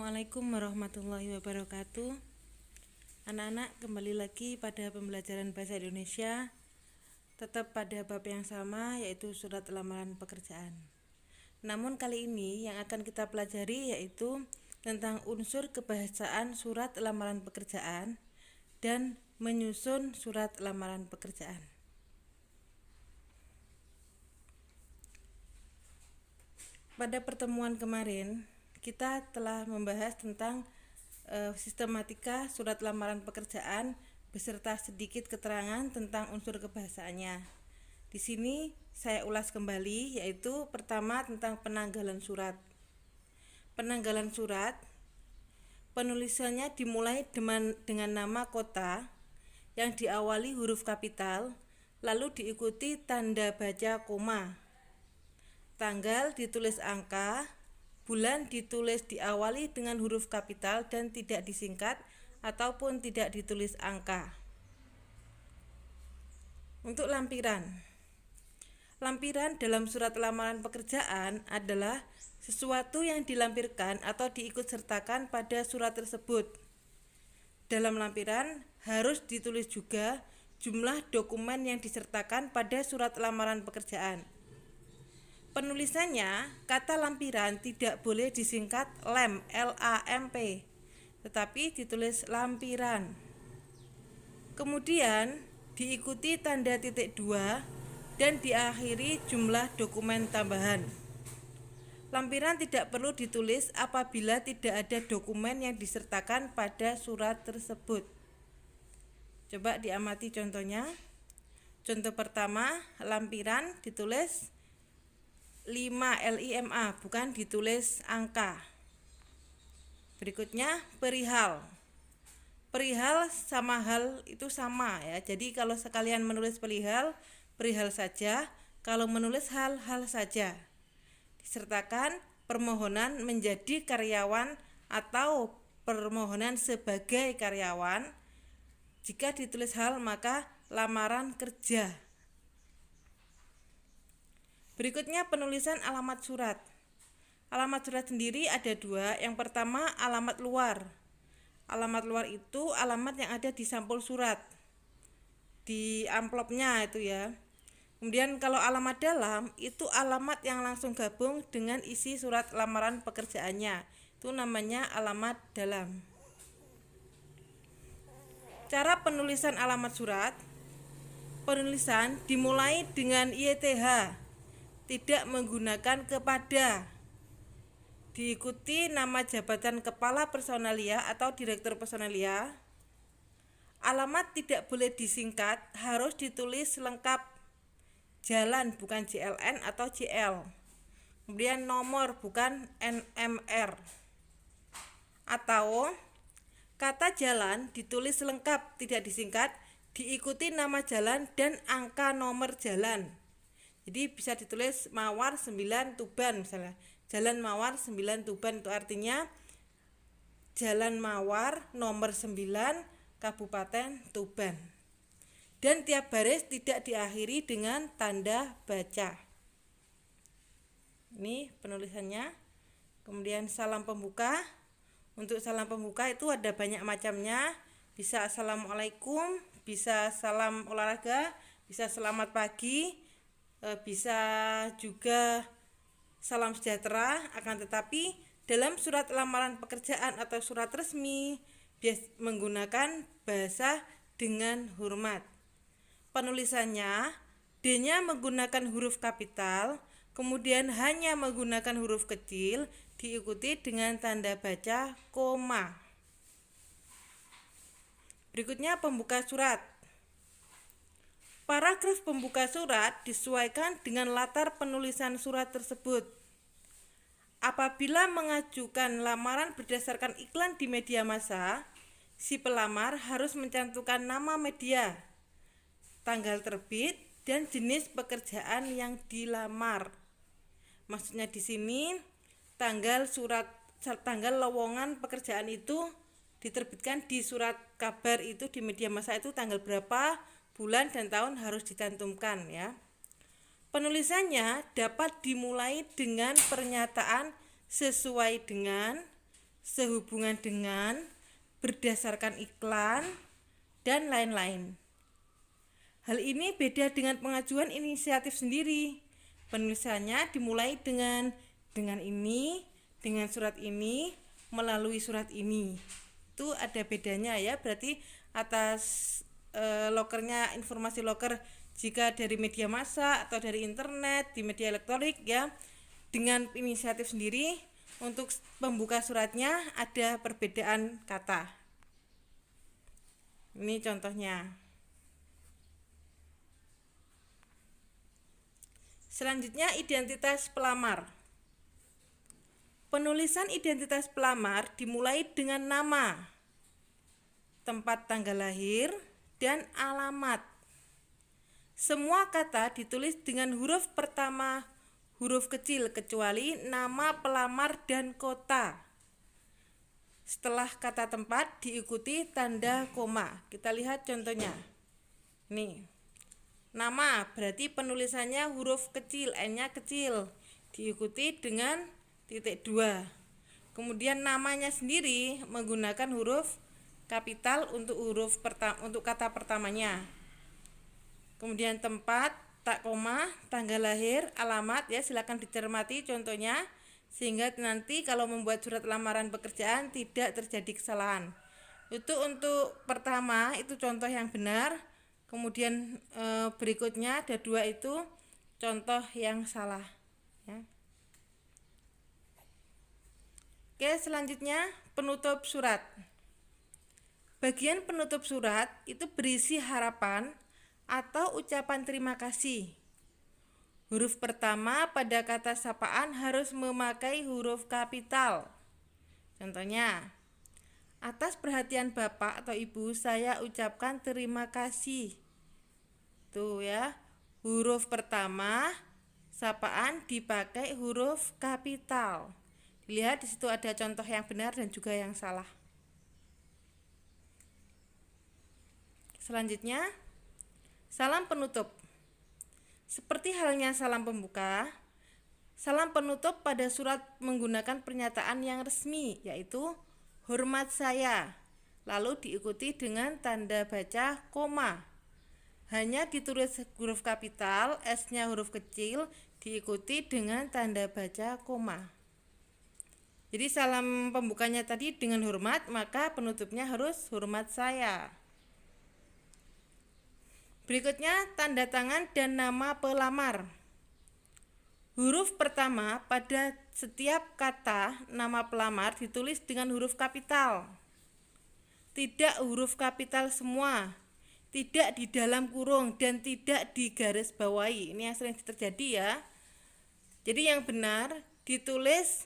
Assalamualaikum warahmatullahi wabarakatuh. Anak-anak, kembali lagi pada pembelajaran bahasa Indonesia, tetap pada bab yang sama, yaitu surat lamaran pekerjaan. Namun kali ini yang akan kita pelajari yaitu tentang unsur kebahasaan surat lamaran pekerjaan dan menyusun surat lamaran pekerjaan. Pada pertemuan kemarin kita telah membahas tentang sistematika surat lamaran pekerjaan beserta sedikit keterangan tentang unsur kebahasaannya. Di sini saya ulas kembali, yaitu pertama tentang penanggalan surat. Penanggalan surat, penulisannya dimulai dengan nama kota yang diawali huruf kapital, lalu diikuti tanda baca koma. Tanggal ditulis angka, bulan ditulis diawali dengan huruf kapital dan tidak disingkat ataupun tidak ditulis angka. Untuk lampiran. Lampiran dalam surat lamaran pekerjaan adalah sesuatu yang dilampirkan atau diikut sertakan pada surat tersebut. Dalam lampiran harus ditulis juga jumlah dokumen yang disertakan pada surat lamaran pekerjaan. Penulisannya, kata lampiran tidak boleh disingkat LAMP, L-A-M-P, tetapi ditulis lampiran. Kemudian diikuti tanda titik 2 dan diakhiri jumlah dokumen tambahan. Lampiran tidak perlu ditulis apabila tidak ada dokumen yang disertakan pada surat tersebut. Coba diamati contohnya. Contoh pertama, lampiran ditulis 5 bukan ditulis angka. Berikutnya perihal. Perihal sama hal itu sama ya. Jadi kalau sekalian menulis perihal, perihal saja. Kalau menulis hal saja. Disertakan permohonan menjadi karyawan atau permohonan sebagai karyawan. Jika ditulis hal maka lamaran kerja. Berikutnya penulisan alamat surat. Alamat surat sendiri ada dua. Yang pertama alamat luar. Alamat luar itu alamat yang ada di sampul surat, di amplopnya itu ya. Kemudian kalau alamat dalam itu alamat yang langsung gabung dengan isi surat lamaran pekerjaannya. Itu namanya alamat dalam. Cara penulisan alamat surat. Penulisan dimulai dengan IETH. Tidak menggunakan kepada, diikuti nama jabatan kepala personalia atau direktur personalia. Alamat tidak boleh disingkat, harus ditulis lengkap, jalan bukan JLN atau JL, kemudian nomor bukan NMR, atau kata jalan ditulis lengkap, tidak disingkat, diikuti nama jalan dan angka nomor jalan. Jadi bisa ditulis Mawar 9 Tuban misalnya. Jalan Mawar 9 Tuban itu artinya Jalan Mawar nomor 9 Kabupaten Tuban. Dan tiap baris tidak diakhiri dengan tanda baca. Ini penulisannya. Kemudian salam pembuka. Untuk salam pembuka itu ada banyak macamnya. Bisa assalamualaikum, bisa salam olahraga, bisa selamat pagi, bisa juga salam sejahtera. Akan tetapi dalam surat lamaran pekerjaan atau surat resmi menggunakan bahasa dengan hormat. Penulisannya D-nya menggunakan huruf kapital, kemudian hanya menggunakan huruf kecil, diikuti dengan tanda baca koma. Berikutnya pembuka surat. Paragraf pembuka surat disesuaikan dengan latar penulisan surat tersebut. Apabila mengajukan lamaran berdasarkan iklan di media massa, si pelamar harus mencantumkan nama media, tanggal terbit, dan jenis pekerjaan yang dilamar. Maksudnya di sini tanggal lowongan pekerjaan itu diterbitkan di surat kabar itu di media massa itu tanggal berapa, bulan dan tahun harus dicantumkan ya. Penulisannya dapat dimulai dengan pernyataan sesuai dengan, sehubungan dengan, berdasarkan iklan, dan lain-lain. Hal ini beda dengan pengajuan inisiatif sendiri. Penulisannya dimulai dengan ini, dengan surat ini, melalui surat ini. Itu ada bedanya ya, berarti atas lokernya, informasi loker jika dari media massa atau dari internet, di media elektronik ya, dengan inisiatif sendiri. Untuk pembuka suratnya ada perbedaan kata. Ini contohnya. Selanjutnya, identitas pelamar. Penulisan identitas pelamar dimulai dengan nama, tempat tanggal lahir, dan alamat. Semua kata ditulis dengan huruf pertama huruf kecil kecuali nama pelamar dan kota. Setelah kata tempat diikuti tanda koma. Kita lihat contohnya. Nih. Nama berarti penulisannya huruf kecil, N-nya kecil, diikuti dengan titik 2. Kemudian namanya sendiri menggunakan huruf kapital untuk kata pertamanya. Kemudian tempat, tak koma, tanggal lahir, alamat ya, silakan dicermati contohnya sehingga nanti kalau membuat surat lamaran pekerjaan tidak terjadi kesalahan. Itu untuk pertama, itu contoh yang benar. Kemudian berikutnya ada 2 itu contoh yang salah ya. Oke, selanjutnya penutup surat. Bagian penutup surat itu berisi harapan atau ucapan terima kasih. Huruf pertama pada kata sapaan harus memakai huruf kapital. Contohnya, atas perhatian Bapak atau Ibu saya ucapkan terima kasih. Tuh ya, huruf pertama sapaan dipakai huruf kapital. Lihat di situ ada contoh yang benar dan juga yang salah. Selanjutnya, salam penutup. Seperti halnya salam pembuka, salam penutup pada surat menggunakan pernyataan yang resmi, yaitu hormat saya, lalu diikuti dengan tanda baca koma. Hanya ditulis huruf kapital, S-nya huruf kecil, diikuti dengan tanda baca koma. Jadi salam pembukanya tadi dengan hormat, maka penutupnya harus hormat saya. Berikutnya tanda tangan dan nama pelamar. Huruf pertama pada setiap kata nama pelamar ditulis dengan huruf kapital. Tidak huruf kapital semua, tidak di dalam kurung dan tidak di garis bawahi. Ini yang sering terjadi ya. Jadi yang benar ditulis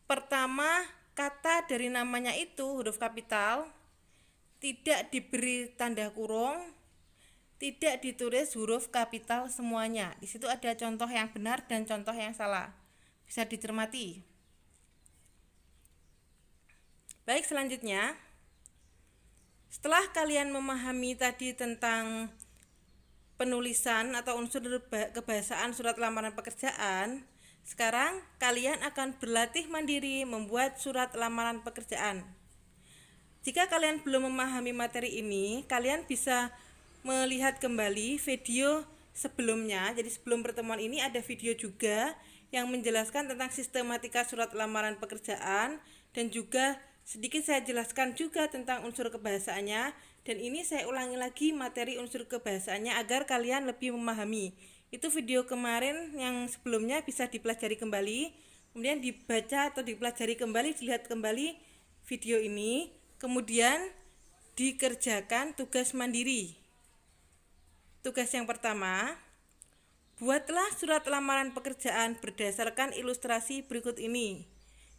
pertama kata dari namanya itu huruf kapital, tidak diberi tanda kurung, tidak ditulis huruf kapital semuanya. Di situ ada contoh yang benar dan contoh yang salah. Bisa dicermati. Baik, selanjutnya. Setelah kalian memahami tadi tentang penulisan atau unsur kebahasaan surat lamaran pekerjaan, sekarang kalian akan berlatih mandiri membuat surat lamaran pekerjaan. Jika kalian belum memahami materi ini, kalian bisa melihat kembali video sebelumnya. Jadi sebelum pertemuan ini ada video juga yang menjelaskan tentang sistematika surat lamaran pekerjaan, dan juga sedikit saya jelaskan juga tentang unsur kebahasaannya, dan ini saya ulangi lagi materi unsur kebahasaannya agar kalian lebih memahami. Itu video kemarin yang sebelumnya bisa dipelajari kembali, kemudian dibaca atau dipelajari kembali, dilihat kembali video ini, kemudian dikerjakan tugas mandiri. Tugas yang pertama, buatlah surat lamaran pekerjaan berdasarkan ilustrasi berikut ini.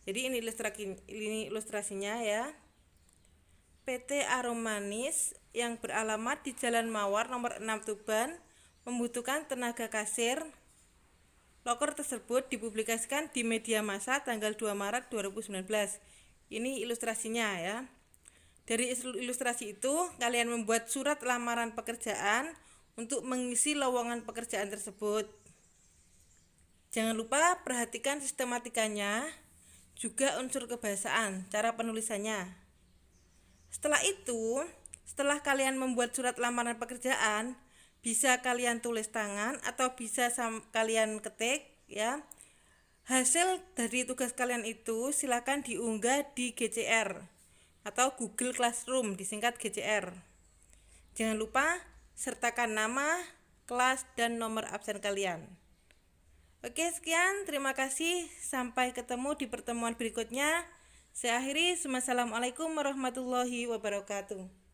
Jadi ini ilustrasinya ya. PT Aromanis yang beralamat di Jalan Mawar nomor 6 Tuban membutuhkan tenaga kasir. Loker tersebut dipublikasikan di media massa tanggal 2 Maret 2019. Ini ilustrasinya ya. Dari ilustrasi itu kalian membuat surat lamaran pekerjaan untuk mengisi lowongan pekerjaan tersebut. Jangan lupa perhatikan sistematikanya, juga unsur kebahasaan, cara penulisannya. Setelah itu, setelah kalian membuat surat lamaran pekerjaan, bisa kalian tulis tangan atau bisa kalian ketik ya. Hasil dari tugas kalian itu silakan diunggah di GCR atau Google Classroom, disingkat GCR. Jangan lupa sertakan nama, kelas, dan nomor absen kalian. Oke, sekian, terima kasih. Sampai ketemu di pertemuan berikutnya. Saya akhiri. Wassalamualaikum warahmatullahi wabarakatuh.